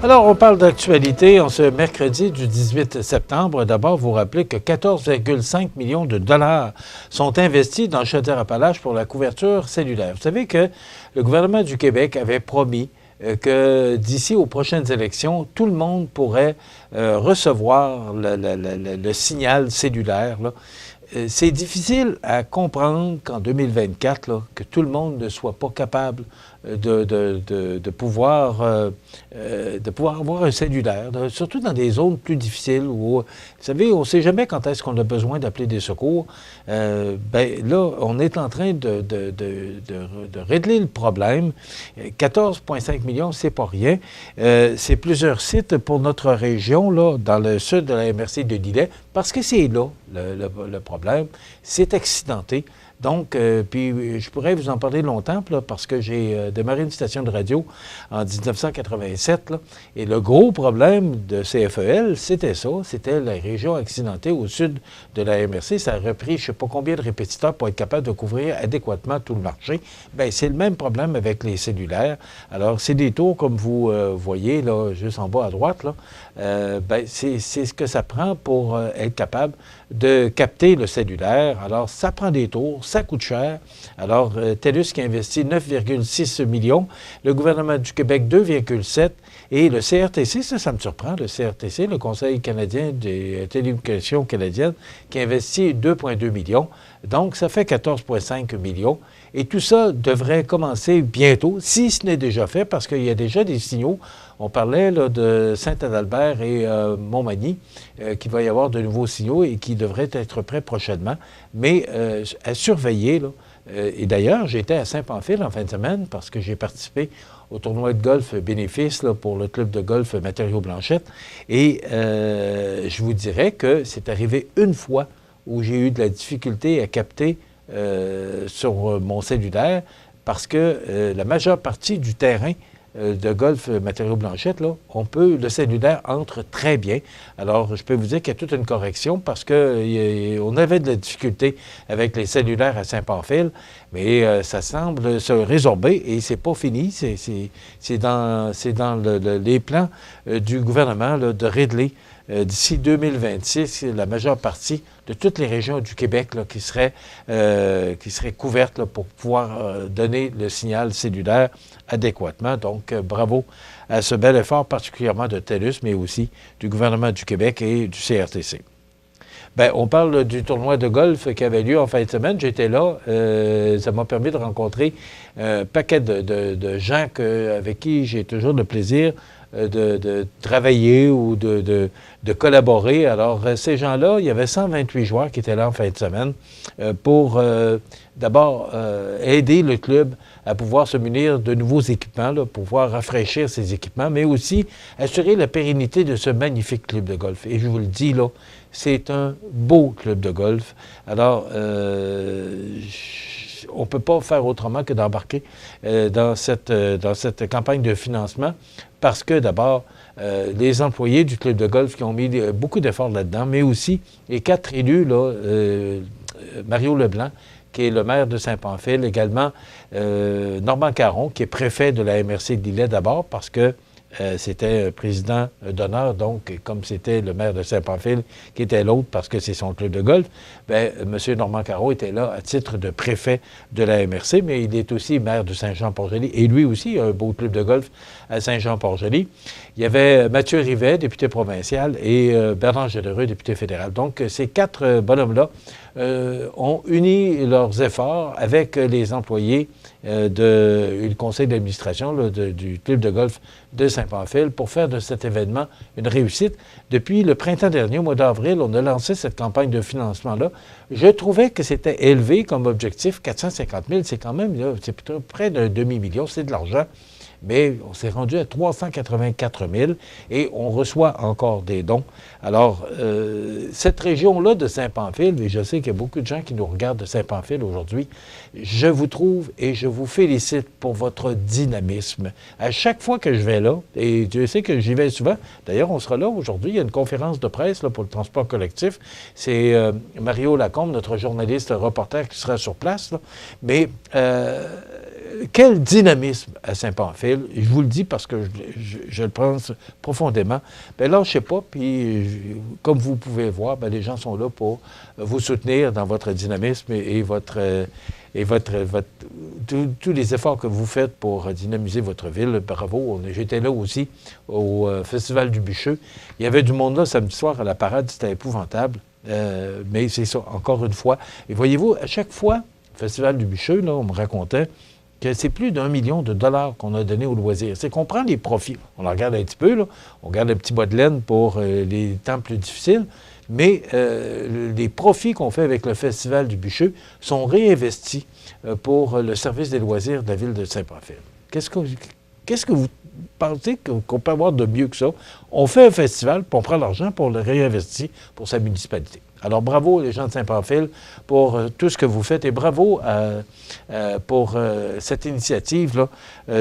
Alors, on parle d'actualité en ce mercredi du 18 septembre. D'abord, vous rappelez que 14,5 millions de dollars sont investis dans Chaudière-Appalaches pour la couverture cellulaire. Vous savez que le gouvernement du Québec avait promis que d'ici aux prochaines élections, tout le monde pourrait recevoir le signal cellulaire, là. C'est difficile à comprendre qu'en 2024, là, que tout le monde ne soit pas capable de pouvoir avoir un cellulaire, surtout dans des zones plus difficiles où, vous savez, on ne sait jamais quand est-ce qu'on a besoin d'appeler des secours. Là, on est en train de régler le problème. 14,5 millions, c'est pas rien. C'est plusieurs sites pour notre région, là, dans le sud de la MRC de Lillet, parce que c'est là le problème. C'est accidenté. Donc, puis je pourrais vous en parler longtemps, là, parce que j'ai démarré une station de radio en 1987, là, et le gros problème de CFEL, c'était ça, c'était la région accidentée au sud de la MRC. Ça a repris je ne sais pas combien de répétiteurs pour être capable de couvrir adéquatement tout le marché. Bien, c'est le même problème avec les cellulaires. Alors, c'est des tours, comme vous voyez, là, juste en bas à droite, là. C'est ce que ça prend pour être capable de capter le cellulaire. Alors, ça prend des tours, ça coûte cher. Alors, TELUS qui investit 9,6 millions, le gouvernement du Québec 2,7 et le CRTC, ça me surprend, le CRTC, le Conseil canadien des télécommunications canadiennes, qui investit 2,2 millions. Donc, ça fait 14,5 millions. Et tout ça devrait commencer bientôt, si ce n'est déjà fait, parce qu'il y a déjà des signaux. On parlait là, de Saint-Adalbert et Montmagny, qu'il va y avoir de nouveaux signaux et qui devraient être prêts prochainement. Mais à surveiller, là. Et d'ailleurs, j'étais à Saint-Pamphile en fin de semaine parce que j'ai participé au tournoi de golf bénéfice là, pour le club de golf Matériaux Blanchette. Et je vous dirais que c'est arrivé une fois où j'ai eu de la difficulté à capter sur mon cellulaire parce que la majeure partie du terrain de golf Matériaux Blanchette, là, le cellulaire entre très bien. Alors, je peux vous dire qu'il y a toute une correction parce qu'on avait de la difficulté avec les cellulaires à Saint-Pamphile, mais ça semble se résorber et c'est pas fini. C'est dans les plans du gouvernement là, de régler d'ici 2026, la majeure partie de toutes les régions du Québec là, qui seraient couvertes là, pour pouvoir donner le signal cellulaire adéquatement. Donc, bravo à ce bel effort, particulièrement de TELUS, mais aussi du gouvernement du Québec et du CRTC. Bien, on parle du tournoi de golf qui avait lieu en fin de semaine. J'étais là. Ça m'a permis de rencontrer un paquet de gens avec qui j'ai toujours le plaisir de travailler ou de collaborer. Alors, ces gens-là, il y avait 128 joueurs qui étaient là en fin de semaine pour d'abord aider le club à pouvoir se munir de nouveaux équipements, là, pouvoir rafraîchir ces équipements, mais aussi assurer la pérennité de ce magnifique club de golf. Et je vous le dis, là, c'est un beau club de golf. Alors, on ne peut pas faire autrement que d'embarquer dans cette campagne de financement parce que, d'abord, les employés du club de golf qui ont mis beaucoup d'efforts là-dedans, mais aussi les 4 élus, là, Mario Leblanc, qui est le maire de Saint-Pamphile, également Normand Caron, qui est préfet de la MRC de Lillet d'abord, parce que c'était un président d'honneur, donc comme c'était le maire de Saint-Pamphile qui était l'autre parce que c'est son club de golf, bien, M. Normand Caron était là à titre de préfet de la MRC, mais il est aussi maire de Saint-Jean-Port-Joli. Et lui aussi a un beau club de golf à Saint-Jean-Port-Joli. Il y avait Mathieu Rivet, député provincial, et Bernard Généreux, député fédéral. Donc, ces 4 bonhommes-là ont uni leurs efforts avec les employés du conseil d'administration du club de golf de Saint-Pamphile pour faire de cet événement une réussite. Depuis le printemps dernier, au mois d'avril, on a lancé cette campagne de financement-là. Je trouvais que c'était élevé comme objectif, 450 000, c'est quand même, là, c'est plutôt près d'un demi-million, c'est de l'argent. Mais on s'est rendu à 384 000 et on reçoit encore des dons. Alors, cette région-là de Saint-Pamphile, et je sais qu'il y a beaucoup de gens qui nous regardent de Saint-Pamphile aujourd'hui, je vous trouve et je vous félicite pour votre dynamisme. À chaque fois que je vais là, et je sais que j'y vais souvent, d'ailleurs, on sera là aujourd'hui, il y a une conférence de presse là, pour le transport collectif. C'est Mario Lacombe, notre journaliste reporter, qui sera sur place. Là. Mais quel dynamisme à Saint-Pamphile. Je vous le dis parce que je le pense profondément. Bien, là, je ne sais pas, puis comme vous pouvez voir, bien, les gens sont là pour vous soutenir dans votre dynamisme et tous les efforts que vous faites pour dynamiser votre ville. Bravo. J'étais là aussi au Festival du Bûcheux. Il y avait du monde là samedi soir à la parade, c'était épouvantable. Mais c'est ça, encore une fois. Et voyez-vous, à chaque fois, au Festival du Bûcheux, là, on me racontait que c'est plus d'1 million de dollars qu'on a donné aux loisirs. C'est qu'on prend les profits. On en regarde un petit peu, là. On garde un petit bas de laine pour les temps plus difficiles, mais les profits qu'on fait avec le Festival du Bûcheux sont réinvestis pour le service des loisirs de la ville de Saint-Pamphile. Qu'est-ce que vous pensez qu'on peut avoir de mieux que ça? On fait un festival, puis on prend l'argent pour le réinvestir pour sa municipalité. Alors, bravo les gens de Saint-Pamphile pour tout ce que vous faites et bravo pour cette initiative-là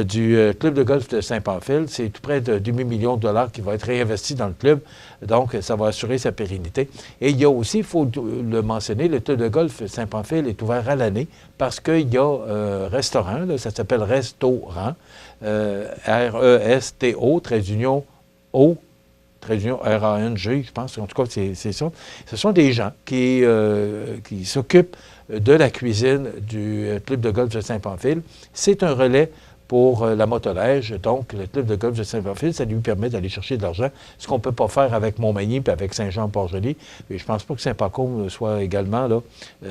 du Club de golf de Saint-Pamphile. C'est tout près de 2 millions de dollars qui va être réinvesti dans le club. Donc, ça va assurer sa pérennité. Et il y a aussi, il faut le mentionner, le Club de golf Saint-Pamphile est ouvert à l'année parce qu'il y a un restaurant, là, ça s'appelle Restaurant, R-E-S-T-O, trait d'union O, trait d'union R-A-N-G, je pense, en tout cas, c'est ça. Ce sont des gens qui s'occupent de la cuisine du Club de golf de Saint-Pamphile. C'est un relais pour la motoneige. Donc, le Club de golf de Saint-Pamphile, ça lui permet d'aller chercher de l'argent, ce qu'on ne peut pas faire avec Montmagny et avec Saint-Jean-Port-Joli. Et je ne pense pas que Saint-Pancôme soit également là,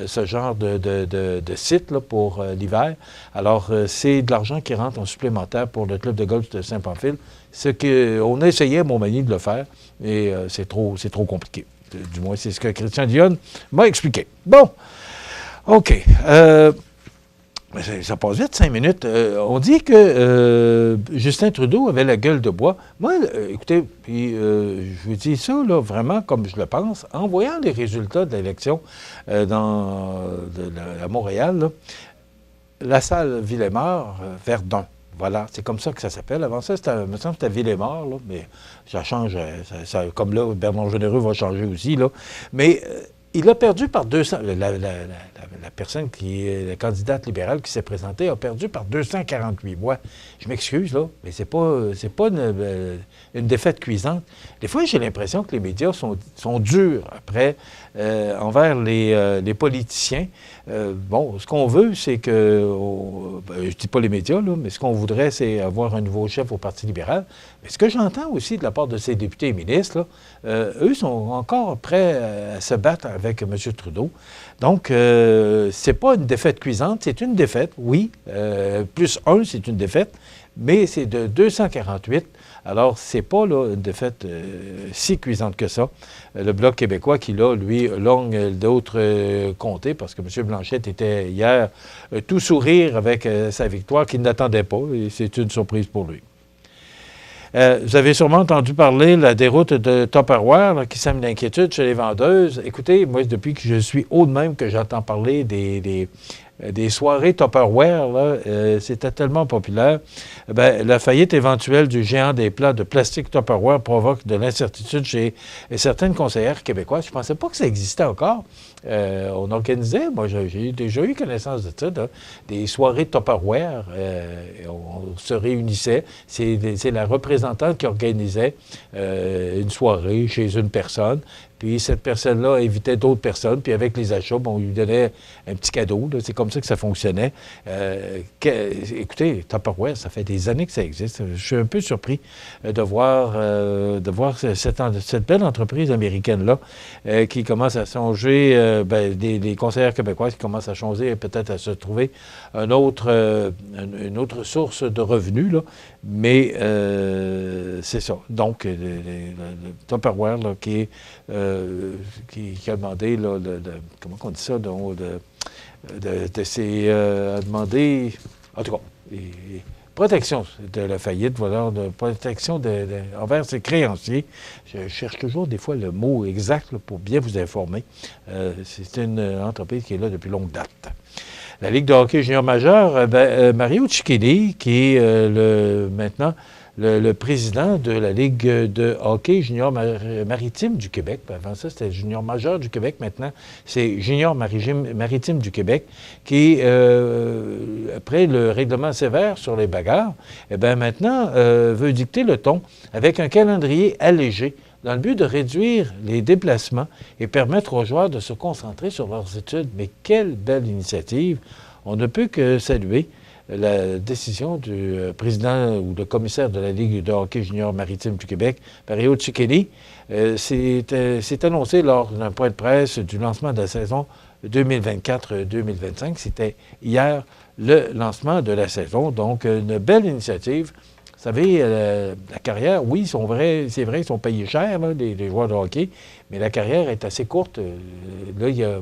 ce genre de site là, pour l'hiver. Alors, c'est de l'argent qui rentre en supplémentaire pour le Club de golf de Saint-Pamphile. On a essayé à Montmagny de le faire, mais c'est trop compliqué. Du moins, c'est ce que Christian Dionne m'a expliqué. Bon, OK. Ça passe vite, 5 minutes. On dit que Justin Trudeau avait la gueule de bois. Moi, écoutez, puis je vous dis ça, là, vraiment comme je le pense, en voyant les résultats de l'élection à Montréal, là, la salle Villemort, Verdun. Voilà, c'est comme ça que ça s'appelle. Avant ça, me semble que c'était Villemort, là, mais ça change. Comme là, Bernard Généreux va changer aussi, là. Mais il a perdu par 200... La personne qui est la candidate libérale qui s'est présentée a perdu par 248 voix. Je m'excuse, là, mais c'est pas une défaite cuisante. Des fois, j'ai l'impression que les médias sont durs après envers les politiciens. Bon, ce qu'on veut, c'est que... je dis pas les médias, là, mais ce qu'on voudrait, c'est avoir un nouveau chef au Parti libéral. Mais ce que j'entends aussi de la part de ces députés et ministres, là, eux sont encore prêts à se battre avec M. Trudeau. Donc, c'est pas une défaite cuisante, c'est une défaite, oui. Plus 1, c'est une défaite, mais c'est de 248. Alors, c'est pas là, une défaite si cuisante que ça. Le Bloc québécois qui, là, lui, longue d'autres comtés, parce que M. Blanchette était hier tout sourire avec sa victoire qu'il n'attendait pas, et c'est une surprise pour lui. Vous avez sûrement entendu parler de la déroute de Tupperware là, qui sème l'inquiétude chez les vendeuses. Écoutez, moi, depuis que je suis haut de même que j'entends parler des soirées Tupperware, là, c'était tellement populaire. Bien, la faillite éventuelle du géant des plats de plastique Tupperware provoque de l'incertitude chez certaines conseillères québécoises. Je ne pensais pas que ça existait encore. On organisait, moi j'ai déjà eu connaissance de ça, des soirées Tupperware. On se réunissait. C'est la représentante qui organisait une soirée chez une personne. Puis cette personne-là invitait d'autres personnes, puis avec les achats, bon, on lui donnait un petit cadeau. C'est comme ça que ça fonctionnait. Écoutez, Tupperware, ça fait des années que ça existe. Je suis un peu surpris de voir cette belle entreprise américaine-là qui commence à songer, des conseillères québécoises qui commencent à changer et peut-être à se trouver une autre source de revenus, là. Mais c'est ça. Donc, le Tupperware, là, qui a demandé, là, comment on dit ça, donc, a demandé, en tout cas, protection de la faillite, voilà, de protection envers ses créanciers. Je cherche toujours des fois le mot exact là, pour bien vous informer. C'est une entreprise qui est là depuis longue date. La Ligue de hockey junior majeur, Mario Cicchini, qui est maintenant le président de la Ligue de hockey junior maritime du Québec. Avant ça, c'était junior majeur du Québec. Maintenant, c'est junior maritime du Québec qui, après le règlement sévère sur les bagarres, eh bien maintenant veut dicter le ton avec un calendrier allégé dans le but de réduire les déplacements et permettre aux joueurs de se concentrer sur leurs études. Mais quelle belle initiative! On ne peut que saluer la décision du président ou le commissaire de la Ligue de hockey junior maritime du Québec, Mario Cicchini. C'est annoncé lors d'un point de presse du lancement de la saison 2024-2025. C'était hier le lancement de la saison. Donc, une belle initiative. Vous savez, la carrière, oui, c'est vrai, ils sont payés cher, là, les joueurs de hockey, mais la carrière est assez courte. Là, il y a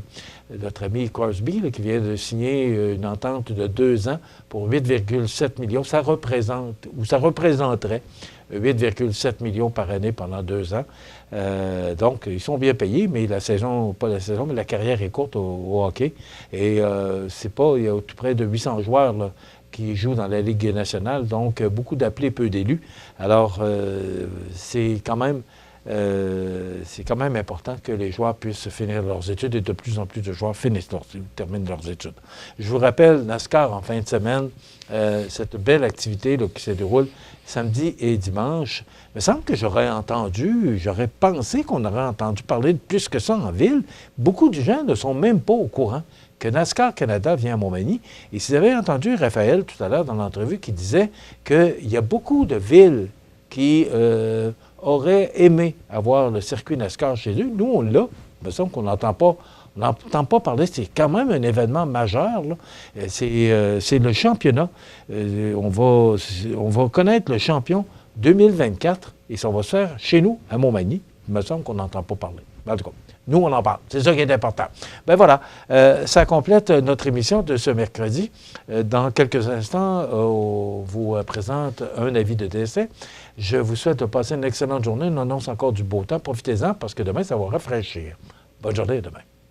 notre ami Crosby là, qui vient de signer une entente de 2 ans pour 8,7 millions. Ça représente, ou ça représenterait 8,7 millions par année pendant 2 ans. Donc, ils sont bien payés, mais la saison, pas la saison, mais la carrière est courte au hockey. Et c'est pas, il y a tout près de 800 joueurs, là, qui jouent dans la Ligue nationale, donc beaucoup d'appelés, peu d'élus. Alors, c'est quand même important que les joueurs puissent finir leurs études et de plus en plus de joueurs terminent leurs études. Je vous rappelle, NASCAR en fin de semaine, cette belle activité là, qui se déroule samedi et dimanche. Il me semble que j'aurais pensé qu'on aurait entendu parler de plus que ça en ville. Beaucoup de gens ne sont même pas au courant que NASCAR Canada vient à Montmagny. Et si vous avez entendu Raphaël tout à l'heure dans l'entrevue qui disait qu'il y a beaucoup de villes qui auraient aimé avoir le circuit NASCAR chez eux. Nous, on l'a. Il me semble qu'on n'entend pas parler. C'est quand même un événement majeur, là. C'est le championnat. On va connaître le champion 2024 et ça va se faire chez nous, à Montmagny. Il me semble qu'on n'entend pas parler. En tout cas, nous, on en parle. C'est ça qui est important. Ben voilà, ça complète notre émission de ce mercredi. Dans quelques instants, on vous présente un avis de décès. Je vous souhaite de passer une excellente journée. On annonce encore du beau temps. Profitez-en parce que demain, ça va rafraîchir. Bonne journée demain.